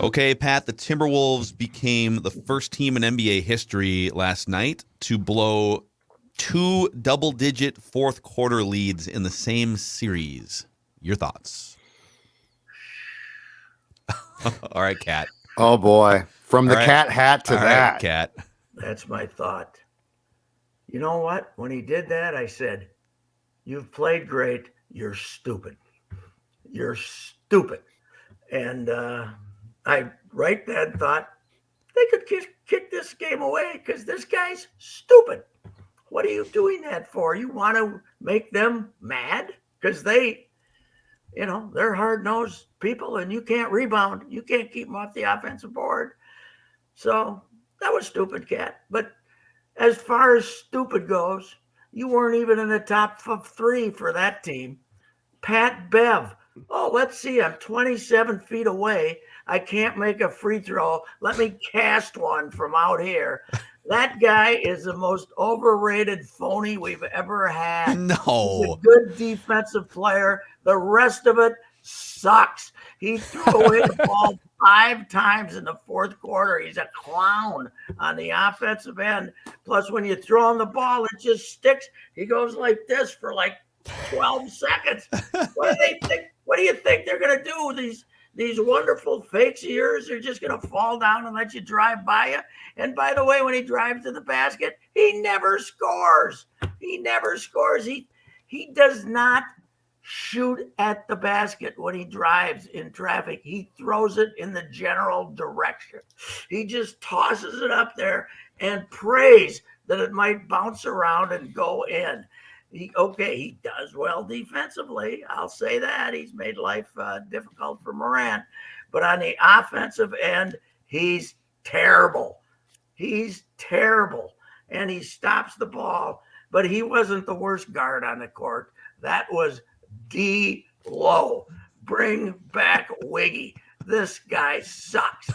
Okay, Pat, the Timberwolves became the first team in NBA history last night to blow 2 double-digit fourth-quarter leads in the same series. Your thoughts? All right, Cat. Oh, boy. From All the right. cat hat to All right, that. Cat. That's my thought. You know what? When he did that, I said, "You've played great. You're stupid. You're stupid." And I right then thought they could kick this game away because this guy's stupid. What are you doing that for? You want to make them mad because they're hard nosed people and you can't rebound. You can't keep them off the offensive board. So that was stupid, Cat. But as far as stupid goes, you weren't even in the top 3 for that team. Pat Bev. Oh, let's see. I'm 27 feet away. I can't make a free throw. Let me cast one from out here. That guy is the most overrated phony we've ever had. He's No. a good defensive player. The rest of it sucks. He threw away the ball 5 times in the fourth quarter. He's a clown on the offensive end. Plus, when you throw him the ball, it just sticks. He goes like this for like 12 seconds. What do they think? What do you think they're going to do? These wonderful fakes of yours, they're just going to fall down and let you drive by you. And by the way, when he drives to the basket, he never scores. He never scores. He does not shoot at the basket when he drives in traffic. He throws it in the general direction. He just tosses it up there and prays that it might bounce around and go in. He does well defensively. I'll say that. He's made life difficult for Morant. But on the offensive end, he's terrible. He's terrible. And he stops the but he wasn't the worst guard on the court. That was D-Low. Bring back Wiggy. This guy sucks.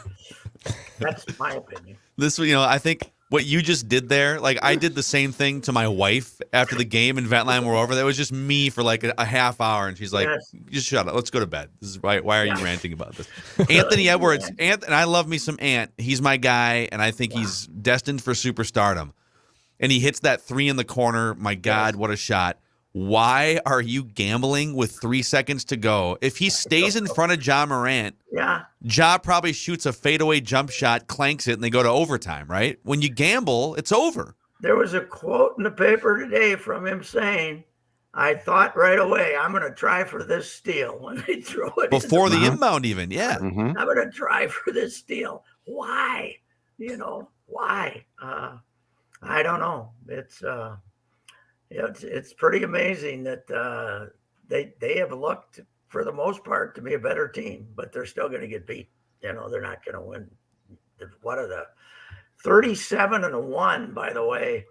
That's my opinion. I think what you just did there, like I did the same thing to my wife after the game and Ventline were over. That was just me for like a half hour. And she's like, just shut up. Let's go to bed. This is why are you ranting about this? Anthony Edwards, and I love me some Ant. He's my guy, and I think he's destined for superstardom. And he hits that 3 in the corner. My God, what a shot. Why are you gambling with 3 seconds to go? If he stays in front of Ja Morant, Ja probably shoots a fadeaway jump shot, clanks it, and they go to overtime, right? When you gamble, it's over. There was a quote in the paper today from him saying, I thought right away, I'm going to try for this steal when they throw it. Before the inbound even, yeah. I'm going to try for this steal. Why? Why? I don't know. It's pretty amazing that they have looked, for the most part, to be a better team, but they're still going to get beat. They're not going to win. What are the 37-1? By the way,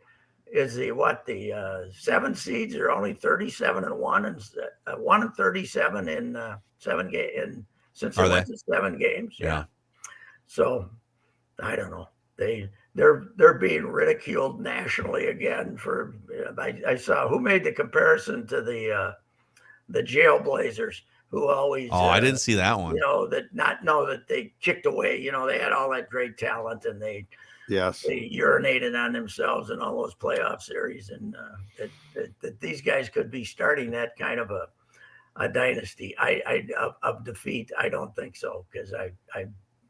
is the 7 seeds are only 37-1 and 1-37 in 7 games since they went to 7 games. Yeah. So I don't know. They're being ridiculed nationally again for. I saw who made the comparison to the Jailblazers, who always. I didn't see that one. That they kicked away. They had all that great talent and they urinated on themselves in all those playoff series, and that these guys could be starting that kind of a dynasty of defeat. I don't think so, because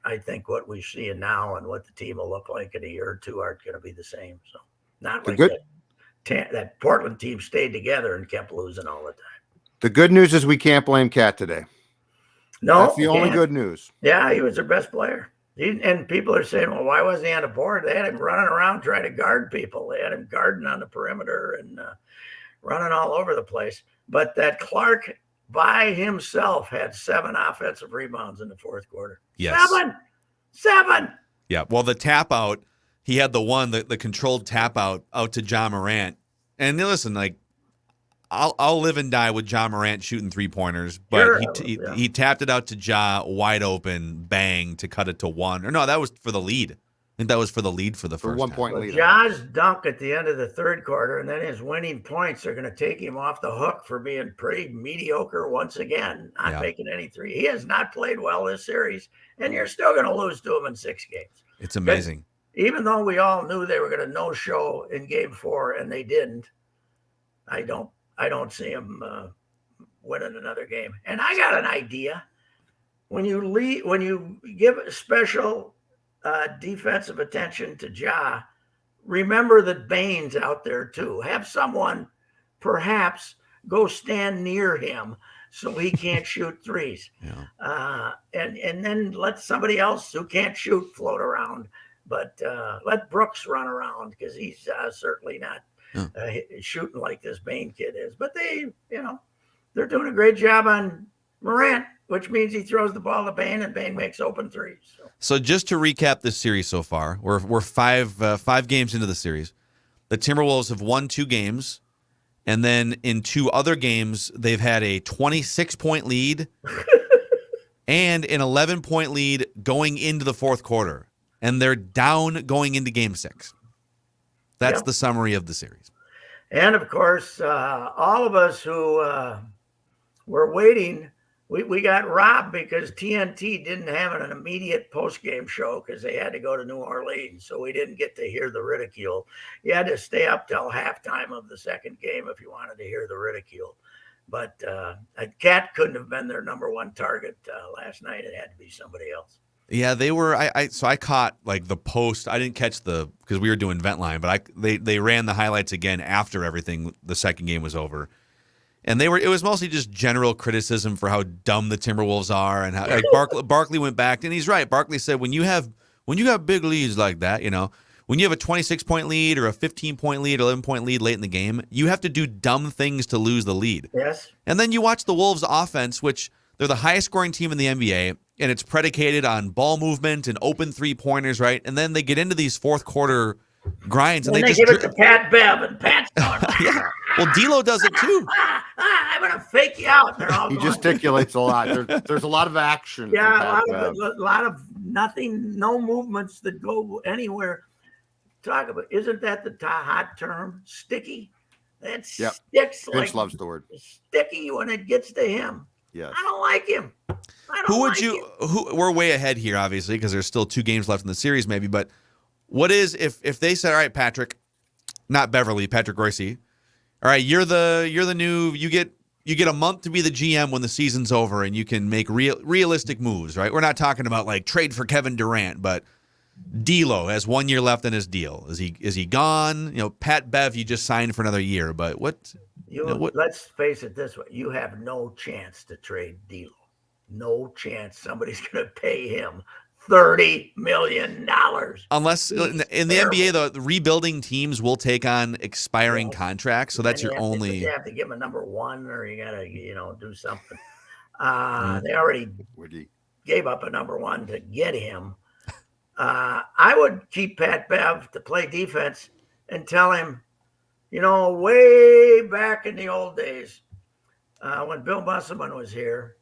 I think what we're seeing now and what the team will look like in a year or two aren't going to be the same. So not like that Portland team stayed together and kept losing all the time. The good news is we can't blame Cat today. No, that's the only good news. Yeah, he was their best player. And people are saying, well, why wasn't he on the board? They had him running around trying to guard people. They had him guarding on the perimeter and running all over the place. But that Clark by himself had 7 offensive rebounds in the fourth quarter. Yes. 7. Yeah. Well, the tap out, he had the controlled tap out to Ja Morant. And listen, like, I'll live and die with Ja Morant shooting 3-pointers, but he tapped it out to Ja wide open, bang, to cut it to 1. Or no, that was for the lead. I think that was for the lead for the For first 1 time. point Well, lead. Ja's dunk at the end of the third quarter, and then his winning points are going to take him off the hook for being pretty mediocre once again, not making any three. He has not played well this series, and you're still going to lose to him in 6 games. It's amazing. Even though we all knew they were going to no-show in Game 4, and they didn't, I don't see him winning another game. And I got an idea. When you give special defensive attention to Ja, remember that Bane's out there too. Have someone perhaps go stand near him so he can't shoot threes. Yeah. And then let somebody else who can't shoot float around. But let Brooks run around because he's certainly not shooting like this Bane kid is. But they're doing a great job on Morant, which means he throws the ball to Bane and Bane makes open threes. So just to recap this series so far, we're five games into the series. The Timberwolves have won 2 games, and then in 2 other games they've had a 26-point lead and an 11-point lead going into the fourth quarter, and they're down going into Game 6. That's the summary of the series. And of course, all of us who were waiting. We got robbed because TNT didn't have an immediate post-game show because they had to go to New Orleans. So we didn't get to hear the ridicule. You had to stay up till halftime of the second game if you wanted to hear the ridicule. But Cat couldn't have been their number 1 target last night. It had to be somebody else. Yeah, they were. So I caught like the post. I didn't catch because we were doing Vent Line, but they ran the highlights again after everything. The second game was over. And it was mostly just general criticism for how dumb the Timberwolves are, and how Barkley went back, and he's right. Barkley said when you have big leads like that, when you have a 26-point lead or a 15-point lead, 11-point lead late in the game, you have to do dumb things to lose the lead. Yes. And then you watch the Wolves offense, which they're the highest scoring team in the NBA, and it's predicated on ball movement and open 3-pointers, right? And then they get into these fourth quarter grinds, and they just give it to Pat Bev, and Pat's going, yeah. Well, D'Lo does it too. I'm going to fake you out. They're all He going, gesticulates a lot. There's a lot of action. Yeah, a lot of nothing, no movements that go anywhere. Talk about, isn't that the hot term? Sticky? That sticks. Vince like loves the word. Sticky when it gets to him. Yes. I don't like him. We're way ahead here, obviously, because there's still 2 games left in the series, maybe. But what is if they said, all right, Patrick, not Beverley, Patrick Reusse, all right, you're the new, you get a month to be the GM when the season's over, and you can make realistic moves, right? We're not talking about like trade for Kevin Durant, but D'Lo has 1 year left in his deal. Is he gone? Pat Bev, you just signed for another year, but what? Let's face it this way: you have no chance to trade D'Lo. No chance. Somebody's going to pay him $30 million. Unless in the NBA, the rebuilding teams will take on expiring contracts, so that's your only. You have to give him a number 1, or you got to do something. They already gave up a number 1 to get him. I would keep Pat Bev to play defense and tell him, way back in the old days, when Bill Musselman was here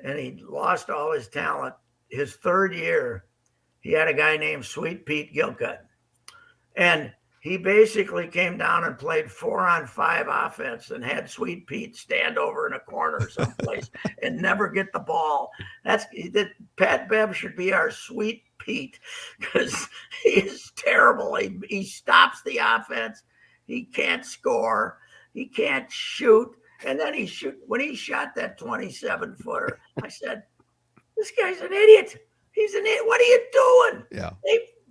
and he lost all his talent, his 3rd year, he had a guy named Sweet Pete Gilcutt. And he basically came down and played 4-on-5 offense and had Sweet Pete stand over in a corner someplace and never get the ball. Pat Bev should be our Sweet Pete because he is terrible. He stops the offense. He can't score. He can't shoot. And then when he shot that 27-footer, I said, this guy's an idiot. He's an idiot. What are you doing? Yeah.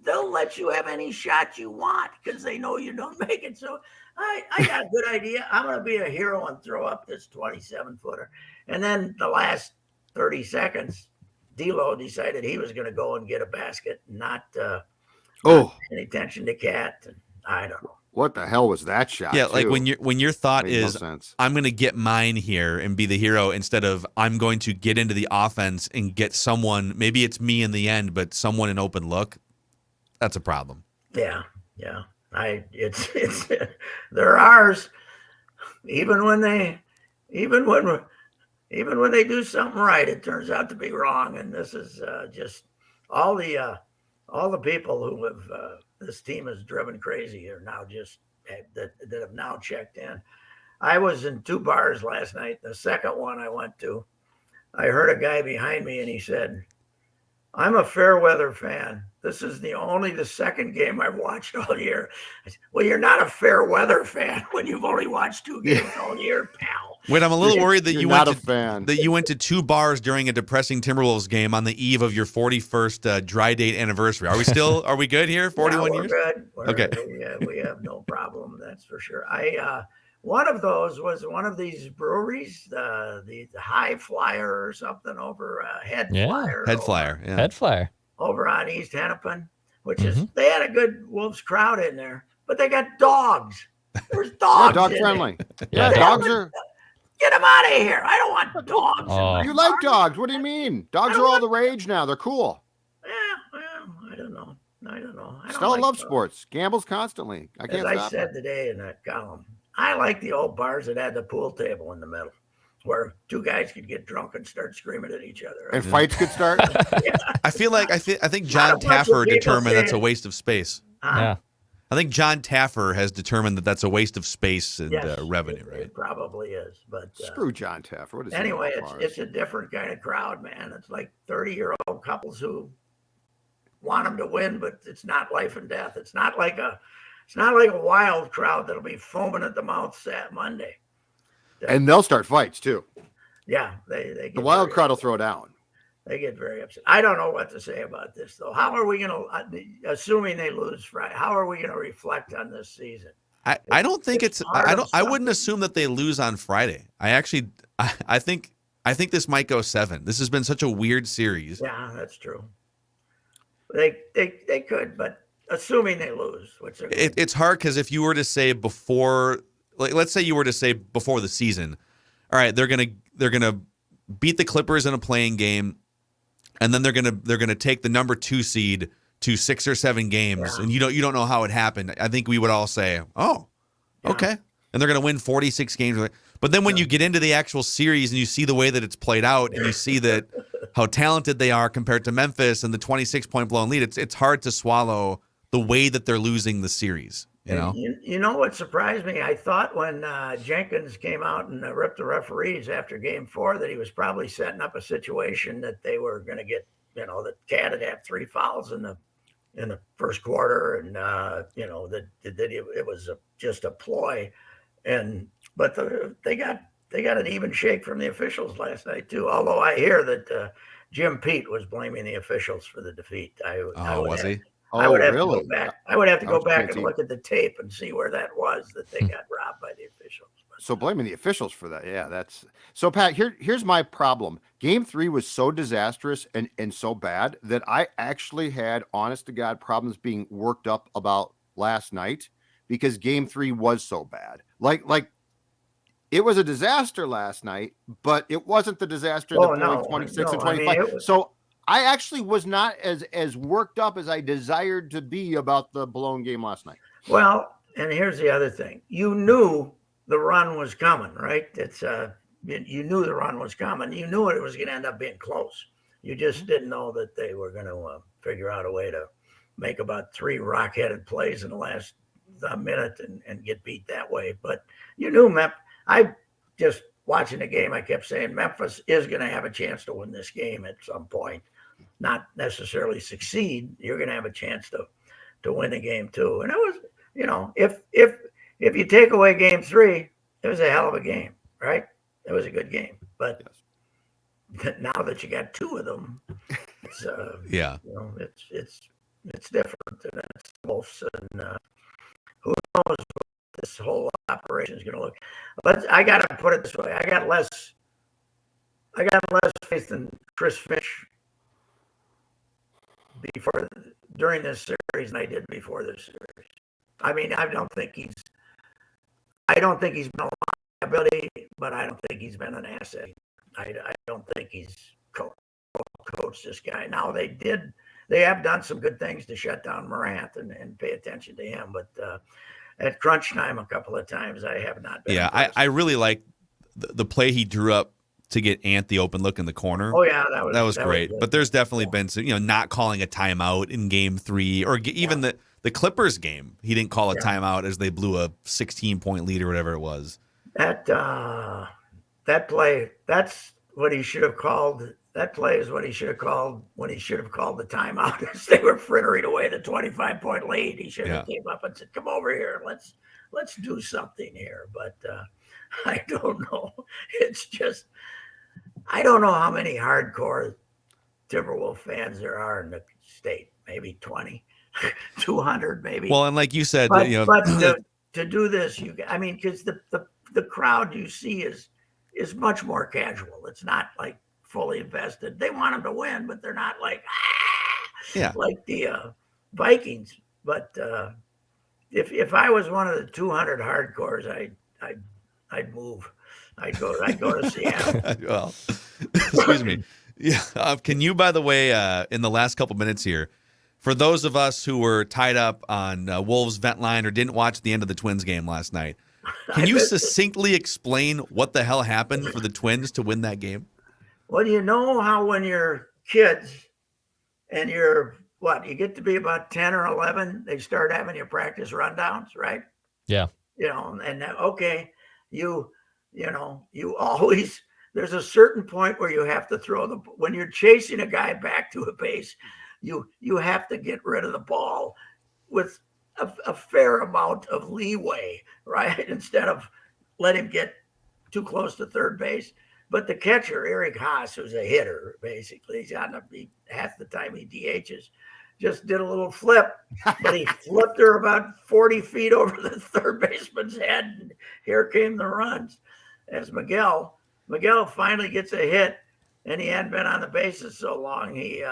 They'll let you have any shot you want because they know you don't make it. So I got a good idea. I'm going to be a hero and throw up this 27-footer. And then the last 30 seconds, D'Lo decided he was going to go and get a basket, not pay any attention to Cat. And I don't know. What the hell was that shot? Yeah, like when your thought Made is, no sense. I'm going to get mine here and be the hero instead of I'm going to get into the offense and get someone, maybe it's me in the end, but someone in open look. That's a problem. Yeah. It's they're ours. Even when they do something right, it turns out to be wrong. And this is just all the all the people who have this team has driven crazy are now just that have now checked in. I was in 2 bars last night. The second one I went to, I heard a guy behind me, and he said, "I'm a fair weather fan. This is the second game I've watched all year." I said, "Well, you're not a fair weather fan when you've only watched 2 games all year, pal." Wait, I'm a little worried that You're you not went a fan. that you went to 2 bars during a depressing Timberwolves game on the eve of your 41st dry date anniversary. Are we good here? 41 we're years? good. Okay. We have no problem. That's for sure. One of those was one of these breweries, the High Flyer or something over Head Flyer. Head Flyer. Yeah. Head Flyer. Over on East Hennepin, which is, they had a good Wolves crowd in there, but they got dogs. There's dogs. Dog in friendly. there. Yeah, Yeah, dogs are. Get them out of here. I don't want dogs. in Oh. my You like bar. dogs? What do you mean? Dogs are all the rage now. They're cool. Yeah, well, I don't know. I don't Stella like loves dogs. sports. Gambles constantly. I As can't I stop said her. today in that column, I like the old bars that had the pool table in the middle, where 2 guys could get drunk and start screaming at each other. And fights could start. I think Not John a bunch of Taffer people determined that's a saying- waste of space. Yeah. I think John Taffer has determined that that's a waste of space and revenue, it, right? It probably is, but Screw John Taffer. What is he anyway, about bars? it's a different kind of crowd, man. It's like 30-year-old couples who want them to win, but it's not life and death. It's not like a wild crowd that'll be foaming at the mouth Sat Monday. And they'll start fights too. Yeah, they get The wild very crowd will throw down. They get very upset. I don't know what to say about this, though. How are we going to, assuming they lose Friday, how are we going to reflect on this season? I don't think it's it's part of I wouldn't something. assume that they lose on Friday. I think this might go 7. This has been such a weird series. Yeah, that's true. They could, but assuming they lose, which they're going to. It's hard because if you were to say before, like, let's say you were to say before the season, all right, they're gonna beat the Clippers in a playing game, and then they're gonna take the number 2 seed to 6 or 7 games, and you don't know how it happened. I think we would all say, oh, okay, and they're gonna win 46 games. But then when you get into the actual series and you see the way that it's played out, and you see that how talented they are compared to Memphis and the 26-point blown lead, it's hard to swallow the way that they're losing the series. You know, you know what surprised me? I thought when Jenkins came out and ripped the referees after Game 4 that he was probably setting up a situation that they were going to get, that Cat had have 3 fouls in the first quarter, and that it was just a ploy, but they got an even shake from the officials last night too. Although I hear that Jim Pete was blaming the officials for the defeat. was he? I would have really? to go back. I would have to That go was back crazy. and look at the tape and see where that was that they got robbed by the officials. So blaming the officials for that. Yeah, that's so Pat, here's my problem. Game 3 was so disastrous and so bad that I actually had honest to God problems being worked up about last night because Game 3 was so bad. Like it was a disaster last night, but it wasn't the disaster that blowing 26 and 25. So I actually was not as worked up as I desired to be about the blown game last night. Well, and here's the other thing. You knew the run was coming, right? It's you knew the run was coming. You knew it was going to end up being close. You just didn't know that they were going to figure out a way to make about 3 rock-headed plays in the last minute and get beat that way. But you knew I just watching the game, I kept saying Memphis is going to have a chance to win this game at some point. Not necessarily succeed. You're going to have a chance to win a game too. And it was, if you take away Game 3, it was a hell of a game, right? It was a good game. But now that you got 2 of them, it's it's different, and it's Wolves, and who knows what this whole operation is going to look. But I got to put it this way: I got less faith in Chris Finch during this series than I did before this series. I mean, I don't think he's been a liability, but I don't think he's been an asset. I don't think he's coached this guy. Now they have done some good things to shut down Morant and pay attention to him, but at crunch time a couple of times I have not been. Yeah, impressed. I really like the play he drew up to get Ant the open look in the corner. Oh yeah, that was great. good. But there's definitely been some, not calling a timeout in game 3 or even the Clippers game. He didn't call a timeout as they blew a 16-point lead or whatever it was. That play, that's what he should have called. That play is what he should have called when he should have called the timeout as they were frittering away the 25-point lead. He should have came up and said, "Come over here, let's do something here." But I don't know. It's just I don't know how many hardcore Timberwolf fans there are in the state. Maybe 20, 200, maybe. Well, and like you said, but to do this, because the crowd you see is much more casual. It's not like fully invested. They want them to win, but they're not like like the Vikings. But if I was one of the 200 hardcores, I'd move. I'd go to Seattle. Well, excuse me. Yeah. Can you, by the way, in the last couple minutes here, for those of us who were tied up on Wolves vent line or didn't watch the end of the Twins game last night, can you succinctly explain what the hell happened for the Twins to win that game? Well, you know how when you're kids and you get to be about 10 or 11, they start having you practice rundowns, right? Yeah. And you always, there's a certain point where you have to when you're chasing a guy back to a base, you have to get rid of the ball with a fair amount of leeway, right? Instead of let him get too close to third base. But the catcher, Eric Haas, who's a hitter, basically, half the time he DHs, just did a little flip, but he flipped her about 40 feet over the third baseman's head, and here came the runs. As Miguel finally gets a hit, and he hadn't been on the bases so long, he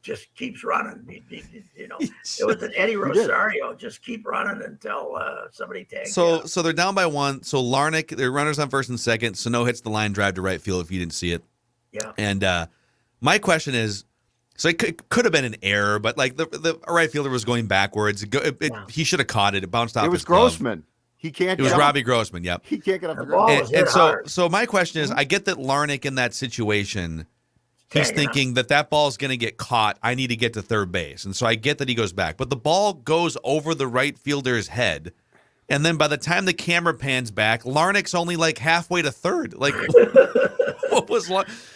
just keeps running. It was an Eddie Rosario, just keep running until somebody tags. So they're down by 1. So Larnach, their runners on first and second. Sano hits the line drive to right field if you didn't see it. Yeah. And my question is, so it could have been an error, but like the right fielder was going backwards. He should have caught it. It bounced off. It was his glove. Grossman. He can't. It was jump. Robbie Grossman. Yep. He can't get off the ball. ground. And so my question is, I get that Larnach in that situation, he's thinking that ball's going to get caught. I need to get to third base. And so I get that he goes back. But the ball goes over the right fielder's head. And then by the time the camera pans back, Larnach's only like halfway to third. Like,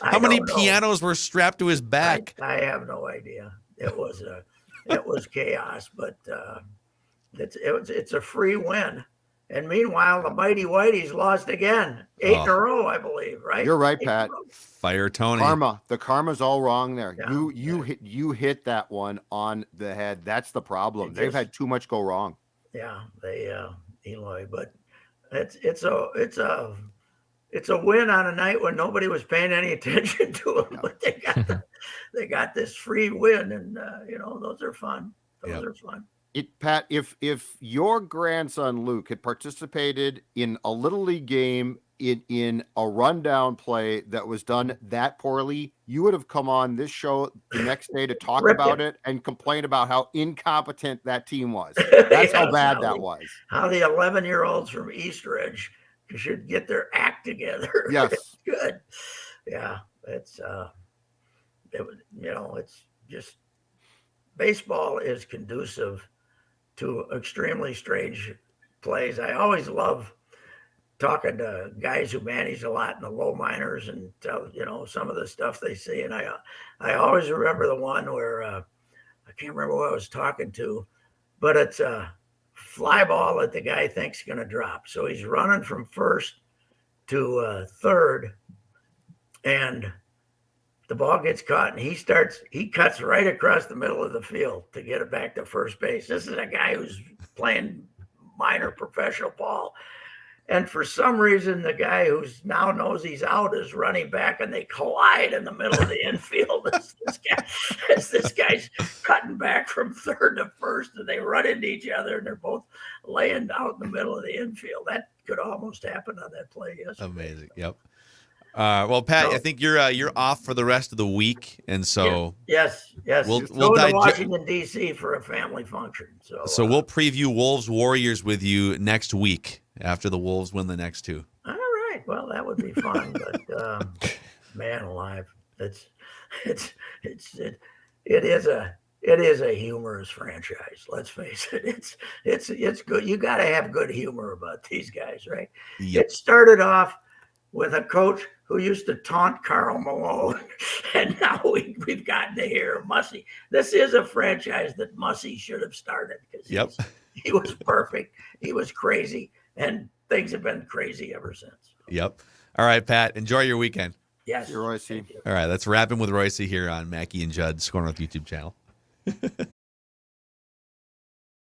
how many pianos were strapped to his back? I have no idea. It was chaos, but it's a free win. And meanwhile, the Mighty Whiteys lost again, 8 in a row, I believe. Right? You're right, Pat. Fire Tony. The karma's all wrong there. Yeah. You hit that one on the head. That's the problem. They've had too much go wrong. Yeah, Eloy, but it's a win on a night when nobody was paying any attention to them. But they got this free win, and those are fun. Those are fun. Pat, if your grandson Luke had participated in a little league game in a rundown play that was done that poorly, you would have come on this show the next day to talk about it and complain about how incompetent that team was. That's how bad that was. How the 11-year-olds from Eastridge should get their act together. Yes. It's good. Yeah. It's just baseball is conducive to extremely strange plays. I always love talking to guys who manage a lot in the low minors and tell, some of the stuff they see. And I always remember the one where I can't remember who I was talking to, but it's a fly ball that the guy thinks is going to drop. So he's running from first to third, and the ball gets caught, and he cuts right across the middle of the field to get it back to first base. This is a guy who's playing minor professional ball. And for some reason, the guy who's now knows he's out is running back, and they collide in the middle of the infield as this guy's cutting back from third to first, and they run into each other, and they're both laying out in the middle of the infield. That could almost happen on that play yesterday. Amazing. Yep. Well, Pat, I think you're off for the rest of the week, and so yes, we'll go to Washington D.C. for a family function. So we'll preview Wolves Warriors with you next week after the Wolves win the next 2. All right. Well, that would be fun, but man alive, it is a humorous franchise. Let's face it. It's good. You got to have good humor about these guys, right? Yep. It started off with a coach who used to taunt Karl Malone, and now we've gotten to hear Mussy. This is a franchise that Mussy should have started because he was perfect. He was crazy, and things have been crazy ever since. Yep. All right, Pat. Enjoy your weekend. Yes. Reusse. All right, let's wrap in with Reusse here on Mackie and Judd's Score North YouTube channel.